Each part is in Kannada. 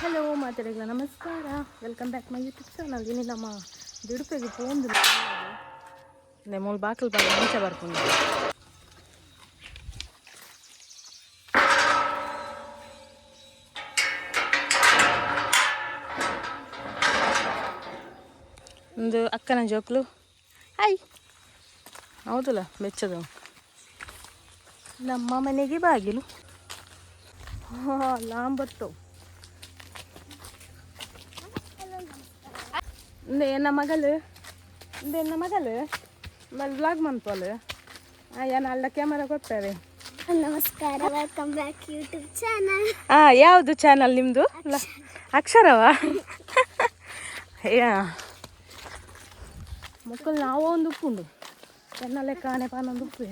ಹಲೋ ಮಾತಾಡಿಲ್ಲ ನಮಸ್ಕಾರ, welcome back my YouTube channel. ಇನ್ನು ನಮ್ಮ ದಿಡುಪೆಗೆ ಪೋಂದು ಮೂಲ ಬಾಕಲ್ ಬಾಗ ಮುಂಚೆ ಬರ್ಕೊಂಡು ಒಂದು ಅಕ್ಕನ ಜೋಕ್ಲು ಹಾಯ್ ಹೌದಲ್ಲ ಬೆಚ್ಚದು ನಮ್ಮ ಮನೆಗೆ ಬಾಗಿಲು ಲಾಂಬತ್ತು ನನ್ನ ಮಗಳು ನನ್ನ ಮಗಳು ಮಲ್ ಬ್ಲಾಗ್ ಮಂತೋಲು ಏನು ಅಲ್ಲ ಕ್ಯಾಮರಾ ಕೊಡ್ತಾರೆ. ನಮಸ್ಕಾರ, ವೆಲ್ಕಮ್ ಬ್ಯಾಕ್ ಯೂಟ್ಯೂಬ್ ಚಾನಲ್. ಯಾವುದು ಚಾನಲ್ ನಿಮ್ಮದು? ಅಕ್ಷರವಾ? ಮಕ್ಕಳು ನಾವು ಒಂದು ಉಪ್ಪುಂಡು ಎನ್ನಲೆ ಕಾಣೆ ಪಾನೊಂದು ಉಪ್ಪು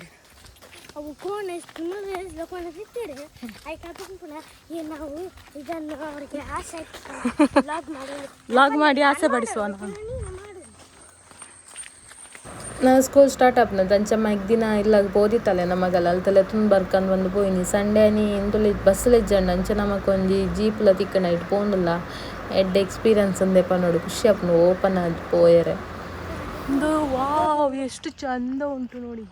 ಅವು ಕೋಣೆ ಕೋಣೆ ಸಿಗ್ತಾರೆ ಆಯ್ಕೆ ನಾವು ಇದನ್ನು ಅವರಿಗೆ ಆಸೆ ವ್ಲಾಗ್ ಮಾಡಿ ಆಸೆ ಪಡಿಸುವ. ನಾನು ಸ್ಕೂಲ್ ಸ್ಟಾರ್ಟ್ ಆಪ್ನ ದಂಚಮ್ಮ ದಿನ ಇಲ್ಲ ಬೋದಿತ್ತಲೆ ನಮಗಲ್ಲ ಅಲ್ತಲೆ ತುಂಬ ಬರ್ಕಂಡು ಬಂದು ಪೋಯಿನಿ. ಸಂಡೇ ನೀ ಇಂತಲ್ಲಿ ಬಸ್ಸಲ್ಲಿ ಇಜ್ಜಂಡು ಅಂಚೆ ನಮಕೊಂಜಿ ಜೀಪ್ಲ ತಿಕ್ಕನ ಇಟ್ಟು ಪೋಂದಿಲ್ಲ. ಎಡ್ ಎಕ್ಸ್ಪೀರಿಯನ್ಸ್ ಅಂದೆಪ್ಪ ನೋಡಿ ಖುಷಿ ಆಪ್ನು ಓಪನ್ ಆಗಿ ಪೋಯರೆ. ಒಂದು ವಾವ್ ಎಷ್ಟು ಚಂದ ಉಂಟು ನೋಡಿ.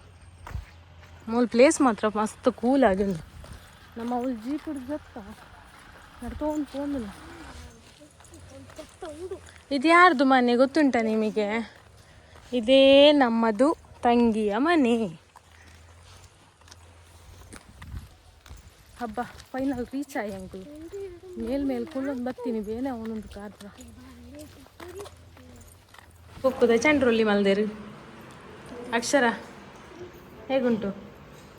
ಮೂಲ ಪ್ಲೇಸ್ ಮಾತ್ರ ಮಸ್ತ್ ಕೂಲ್ ಆಗಿಂದು. ನಮ್ಮ ಅವಳು ಜೀಪ್ ಹಿಡ್ದತ್ತ ನಡ್ಕೊಂಡು ಪೋಂದಿಲ್ಲ. ಇದು ಯಾರ್ದು ಮನೆ ಗೊತ್ತುಂಟ ನಿಮಗೆ? ಇದೇ ನಮ್ಮದು ತಂಗಿಯ ಮನೆ. ಹಬ್ಬ ಫೈನಲ್ ರೀಚ್ ಆಗಿ ಅಂಕಲ್ ಮೇಲ್ ಕುಳ್ಳೊಂದು ಬರ್ತೀನಿ ಬೇನೆ ಅವನೊಂದು ಕಾದ್ರ ಹೋಗ್ತದೆ. ಚಂಡ್ರೊಲ್ಲಿ ಮಲ್ದೇರು ಅಕ್ಷರ ಹೇಗುಂಟು?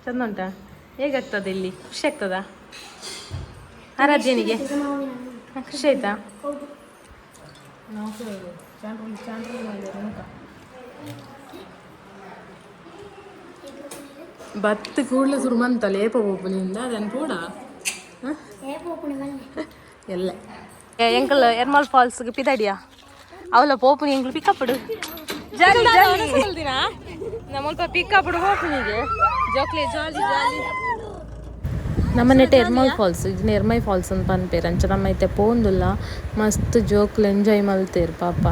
ಚಂದ ಉಂಟಾ? ಹೇಗಾಗ್ತದೆ ಇಲ್ಲಿ? ಖುಷಿ ಆಗ್ತದಾ? ಆರಾಧ್ಯನಿಗೆ ಖುಷಿ ಆಯ್ತಾ? ಬತ್ತು ಕೂಡಲೇ ಶುರು ಮಂತಲ್ಲ ಏಪ ಪೋಪುನಿಂದ ಅದನ್ನು ಕೂಡ ಎಲ್ಲ ಎಂಕಲ್ ಎರ್ಮಲ್ ಫಾಲ್ಸ್ಗೆ ಪಿದಡಿಯಾ ಅವಳ ಪೋಪುನಿ ಎಂಕ್ಲು ಪಿಕ್ಕಪ್ಪಡು ಜಾಲಿ ಜಾಲಿ ನಮ್ಮಲ್ಪ ಪಿಕ್ಕಪ್ಪಡು ಪೋಪುನಿಗೆ ಜೋಕ್ಲೆ ಜಾಲಿ ಜಾಲಿ. ನಮ್ಮನೆಟ್ಟ ಎರ್ಮಲ್ ಫಾಲ್ಸ್ ಇದು ಎರ್ಮೈ ಫಾಲ್ಸ್ ಅಂತ ಪನ್ಪೇರು ಅಂಚ ನಮ್ಮ ಐತೆ ಪೋಂದುಲ್ಲ ಮಸ್ತ್ ಜೋಕ್ಲು ಎಂಜಾಯ್ ಮಲ್ತೇರು ಪಾಪ.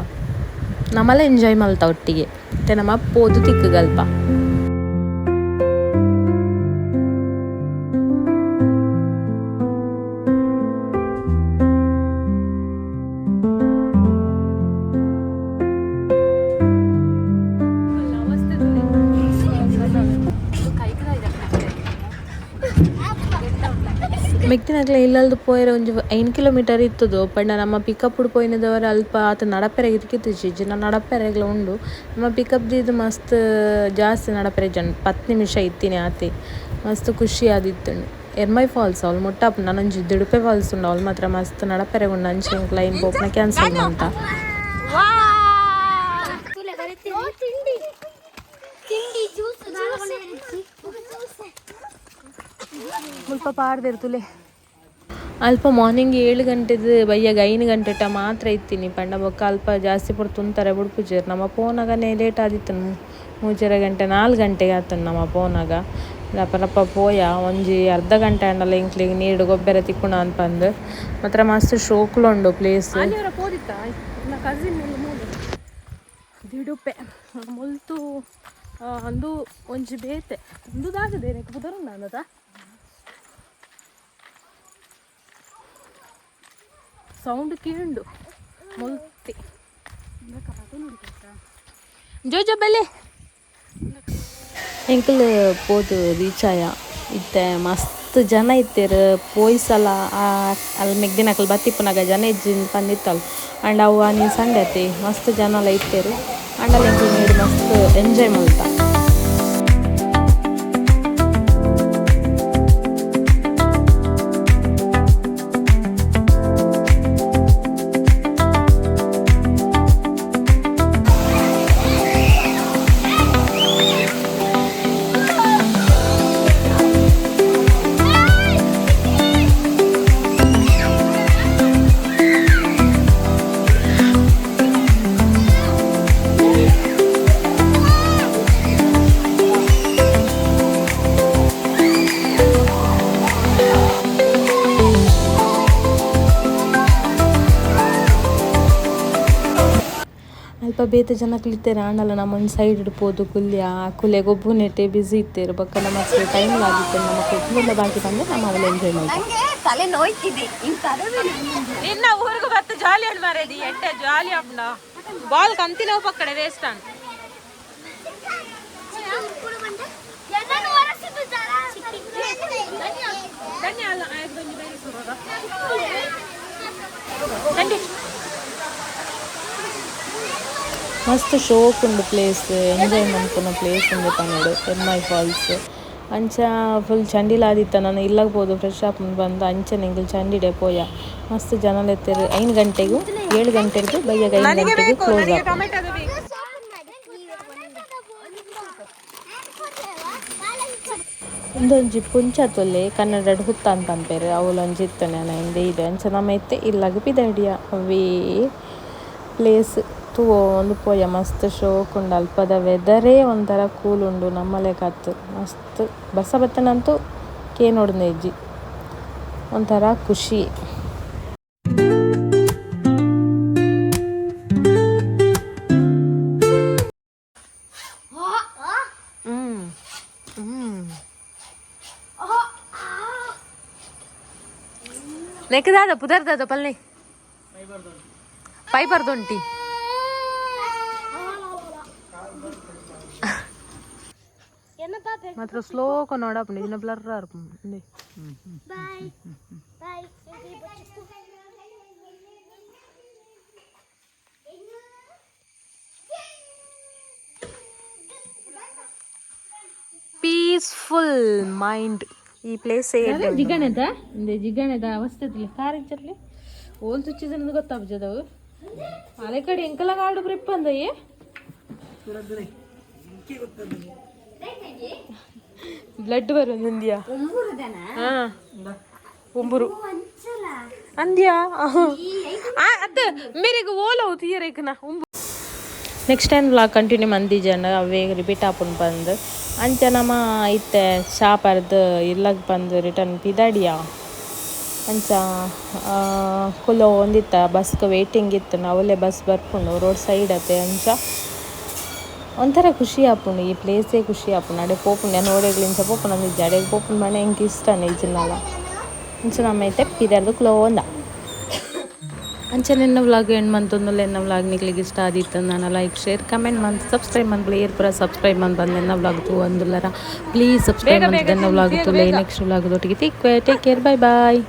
ನಮ್ಮಲ್ಲ ಎಂಜಾಯ್ ಮಲ್ತ ಒಟ್ಟಿಗೆ ಮತ್ತೆ ನಮ್ಮ ಪೋದು ತಿಕ್ಕಗಲ್ಪ. ಮೆಕ್ತಿನಾಗಲೇ ಇಲ್ಲಲ್ದು ಪೋಯರೆ ಒಂಜಿ 5 ಕಿಲೋಮೀಟರ್ ಇತ್ತದು ಪಂಡ ನಮ್ಮ ಪಿಕಪ್ ಪೋಯಿನದವರು ಅಲ್ಪ ಆತ ನಡಪೆರೆಗೆ ಇರ್ಕಿತ್ತು ಜನ ನಡಪೆರೆಗ್ಲ ಉಂಡು. ನಮ್ಮ ಪಿಕಪ್ ಇದು ಮಸ್ತ್ ಜಾಸ್ತಿ ನಡಪೆರೆ ಜನ 10 ನಿಮಿಷ ಇತ್ತೀನಿ ಆತಿ ಮಸ್ತ್ ಖುಷಿ ಆದಿತ್ತು. ಎರ್ಮೈ ಫಾಲ್ಸ್ ಅವಳು ಮುಟ್ಟಪ್ಪ ನಾನೊಂಜಿ ದಿಡುಪೆ ಫಾಲ್ಸ್ ಉಂಡು ಅವಳು ಮಾತ್ರ ಮಸ್ತ್ ನಡಪೆರೆಗೆ ಉಂಡು ಅಂಚೆ ಲೈನ್ ಪೋಪ್ನ ಕ್ಯಾನ್ಸಲ್ ಅಂತ ಸ್ವಲ್ಪ ಪಾಡ್ದಿರು ತುಲೆ. ಅಲ್ಪ ಮಾರ್ನಿಂಗ್ 7 ಗಂಟೆದು ಬಯ್ಯಾಗ 5 ಗಂಟೆ ಮಾತ್ರ ಇತ್ತೀನಿ ಪಂಡ ಬೊಕ್ಕ ಅಲ್ಪ ಜಾಸ್ತಿ ಪುಡ್ ತುಂತಾರೆ ಬುಡ್ಪುಜೇರು. ನಮ್ಮ ಫೋನಾಗನೇ ಲೇಟ್ ಆದಿತ್ತು 3 ಗಂಟೆ 4 ಗಂಟೆಗೆ ಆತನು ನಮ್ಮ ಫೋನಾಗ ರಪ್ಪ ಪೋಯ ಒಂಜಿ ಅರ್ಧ ಗಂಟೆ ಅಂಡಲ್ಲ ಇಂಕ್ಲಿಗೆ ನೀರು ಗೊಬ್ಬರ ತಿಕ್ಕುಣ ಅನ್ಪಂದು ಮಾತ್ರ ಮಸ್ತ್ ಶೋಕ್ಲು ಉಂಡು ಪ್ಲೇಸ್. ದಿಡುಪೆ ಮುಲ್ತು ಅಂದು ಒಂಜಿ ಬೇತೆ ಒಂದು ದಾಗದೆ ಬುದರುಂಡ ಅನ್ನದ ಸೌಂಡ್ ಕೇಂಡು ಮುಲ್ತಿ ಜೋಜೋ ಬೆಲೆ ಎಂಕಲ್ ಪೋದು ರೀಚ್ ಆಯ ಇತ್ತೆ ಮಸ್ತ್ ಜನ ಇತ್ತೇರು ಪೋಯ್ಸಲ್ಲ ಅಲ್ಲಿ ಮೆಗ್ದಿನಕಲ್ ಬತ್ತಿಪ್ಪನಾಗ ಜನ ಇಜ್ಜಿನ ಬಂದಿತ್ತಲ್ಲ ಅಂಡ್ ಅವು ನೀನು ಸಂಡೆ ಐತಿ ಮಸ್ತ್ ಜನ ಎಲ್ಲ ಇತ್ತೇರು ಅಂಡಲ್ಲಿ ಎಂಕಲ್ ನೀರು ಮಸ್ತ್ ಎಂಜಾಯ್ ಮಾಡ್ತಾ. ಅಲ್ಪ ಬೇತೆ ಜನ ಕ್ಲಿತ್ತೇರೆ ಆಂಡಲ ನಮ್ಮೊಂದು ಸೈಡ್ ಇಡ್ಬೋದು ಕುಲ್ಯ ಗೊಬ್ಬು ನೆಟ್ಟೆ ಬಿಸಿ ಇತ್ತೇರು ಬಕ್ಕ ನಮ್ಮ ಟೈಮ್ ಆಗಿತ್ತು ನಮ್ಮ ಕುಟುಂಬದ ಬಾಕಿ ಬಂದರೆ ನಮ್ಮ ಅವಳು ಎಂಜಾಯ್ ಮಾಡ್ತೀವಿ. ತಲೆ ನೋಯ್ತಿದೆ ನಿನ್ನ ಊರಿಗೆ ಬತ್ತು ಜಾಲಿ ಅಡ್ ಮಾರೇದಿ ಎಟ್ಟೆ ಜಾಲಿ ಅಪ್ನ ಬಾಲ್ ಕಂತಿನ ಪಕ್ಕಡೆ ವೇಸ್ಟ್ ಅಂತ ಮಸ್ತ್ ಶೋಕ್ ಉಂಡು ಪ್ಲೇಸ್ ಎಂಜಾಯ್ ಮಾಡ್ಕೊಳೋ ಪ್ಲೇಸ್ ಉಂಡು ಪನ್ನಡು ಎಮ್ಮೈ ಫಾಲ್ಸ್ ಅಂಚ ಫುಲ್ ಚಂಡಿಲಾದಿತ್ತ ನಾನು ಇಲ್ಲಾಗ್ಬೋದು ಫ್ರೆಶ್ ಅಪ್ ಬಂದು ಅಂಚ ನಿಂಗೆ ಚಂಡಿಡೆ ಪೋಯ ಮಸ್ತ್ ಜನ ಎತ್ತರು 5 ಗಂಟೆಗೂ 7 ಗಂಟೆಗೂ ಬೈಯಾಗ 5 ಗಂಟೆಗೂ ಕ್ಲೋಸ್ ಆಗ್ತದೆ. ಇಂದೊಂಜಿ ಪುಂಚತೊಲ್ಲೆ ಕನ್ನಡ ಹುತ್ತ ಅಂತ ಅಂಪೇರು ಅವಳೊಂಜಿ ಇತ್ತನೆ ಇಂದ ಇದು ಅಂಚ ನಮ್ಮ ಎತ್ತೆ ಇಲ್ಲಾಗ ಪಿದಡಿಯ ಅವೇ ಪ್ಲೇಸ್ ತೂ ಒಂದು ಪೋಯ ಮಸ್ತ್ ಶೋಕ್ ಉಂಡು ಅಲ್ಪದ ವೆದರೇ ಒಂಥರ ಕೂಲ್ ಉಂಡು ನಮ್ಮಲೆ ಕತ್ತು ಮಸ್ತ್ ಬಸ್ಸ ಬತ್ತನಂತೂ ಕೇನೋಡ್ನೆ ಇಜ್ಜಿ ಒಂಥರ ಖುಷಿ. ನೆಕ್ಕದಾದ ಪುದರ್ದಾದ ಪಲ್ಲೆ ಪೈಬರ್ದೊಂಟಿ ಮಾತ್ರ ಸ್ಲೋಕ ನೋಡಪ್ಪ ಇದನ್ನ ಬ್ಲರ್ ಆರ್ಪುಂಡೆ ಪೀಸ್ಫುಲ್ ಮೈಂಡ್ ಈ ಪ್ಲೇಸ್ ಜಿಗಣದ ಜಿಗಣದ ಅವಸ್ಥೆ ಕಾರಿಂಚರ್ಲಿ ಓಲ್ ಚುಚ್ಚಿದ ಗೊತ್ತಾಗ್ತದವು ಅಲೆ ಕಡೆ ಎಂಕಲ ಕಾಡು ಗ್ರಿಪ್ ಅಂದಯ್ಯ ಬ್ಲಡ್ ಬರೋದು ಅಂದ್ಯಾ ಹಾ ಉಂಬುರು ಅಂದ್ಯಾ ಅದ ಮೇರೆಗೆ ಓಲವು ತೀಯರೇಕನ ಉಂಬು ನೆಕ್ಸ್ಟ್ ಟೈಮ್ ವ್ಲಾಗ್ ಕಂಟಿನ್ಯೂ ಮಂದಿಜನ ಅವೇ ರಿಪೀಟ್ ಆಪುಂಡು ಬಂದು ಅಂಚ ನಮ್ಮ ಇತ್ತೆ ಶಾಪರ್ದು ಇಲ್ಲಗ್ ಬಂದು ರಿಟರ್ನ್ ಪಿದಾಡಿಯ ಅಂಚ ಕುಲೋ ಒಂದಿತ್ತ ಬಸ್ಗೆ ವೇಟಿಂಗ್ ಇತ್ತು ಅವಲೇ ಬಸ್ ಬರ್ಪುಂಡು ರೋಡ್ ಸೈಡ್ ಅತ್ತೆ ಅಂಚ ಒಂಥರ ಖುಷಿ ಆಪುಂಡು ಈ ಪ್ಲೇಸೇ ಖುಷಿ ಆಪುಂಡು ಅಡೆ ಪೋಪುಂಡು ನೋಡೇಗ್ಲಿಂಚ ಪೋಪುಂಡು ಅಂದಿದ್ದೆ ಅಡೆಗೆ ಪೋಪುಂಡು ಮನೆ ಹೆಂಗೆ ಇಷ್ಟ ನಿಜನಲ್ಲ ಅಂಚ ನಮ್ಮ ಐತೆ ಪಿದಾರ್ದು ಕ್ಲೋಂದ ಅಂಚೆ ನಿನ್ನ ವ್ಲಾಗ್ ಎಂಡ್ ಮಂತೊಂದುಲ್ಲ ಎನ್ನ ವ್ಲಾಗ್ ನಿಕ್ಲಿಗೆ ಇಷ್ಟ ಆದಿತ್ತು ನಾನು ಲೈಕ್ ಶೇರ್ ಕಮೆಂಟ್ ಮಂತ್ ಸಬ್ಸ್ಕ್ರೈಬ್ ಮಂತ್ಲಿ ಏರ್ಪುರ ಸಬ್ಸ್ಕ್ರೈಬ್ ಮಂತ್ ಬಂದು ಎನ್ನ ವ್ಲಾಗ್ ತೂ ಅಂದುಲ್ಲರ ಪ್ಲೀಸ್ ಸಬ್ಸ್ಕ್ರೈಬ್ ಮಂತ್ ಎನ್ನ ವ್ಲಾಗ್ ತುಲೆ ನೆಕ್ಸ್ಟ್ ವ್ಲಾಗ್ ಒಟ್ಟಿಗೆ ಟೇಕ್ ಕೇರ್ ಬಾಯ್ ಬಾಯ್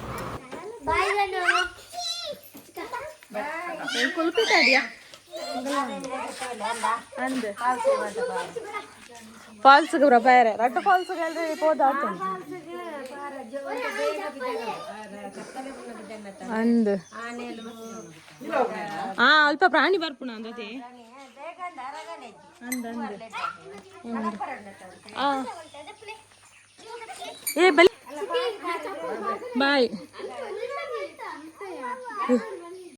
ಫಾಲ್ಸ್ಗೆ ಪ್ರಪೇರೆ ರಟ್ಟು ಫಾಲ್ಸ್ಗೆ ಆಲ್ರೆಡಿ ಹೋದಾತು ಅಂದ್ ಅಲ್ಪ ಪ್ರಾಣಿ ಬರ್ಪುಣ ಅಂದತೆ ಅಂದ ಏ ಬಲಿ ಬಾಯ್.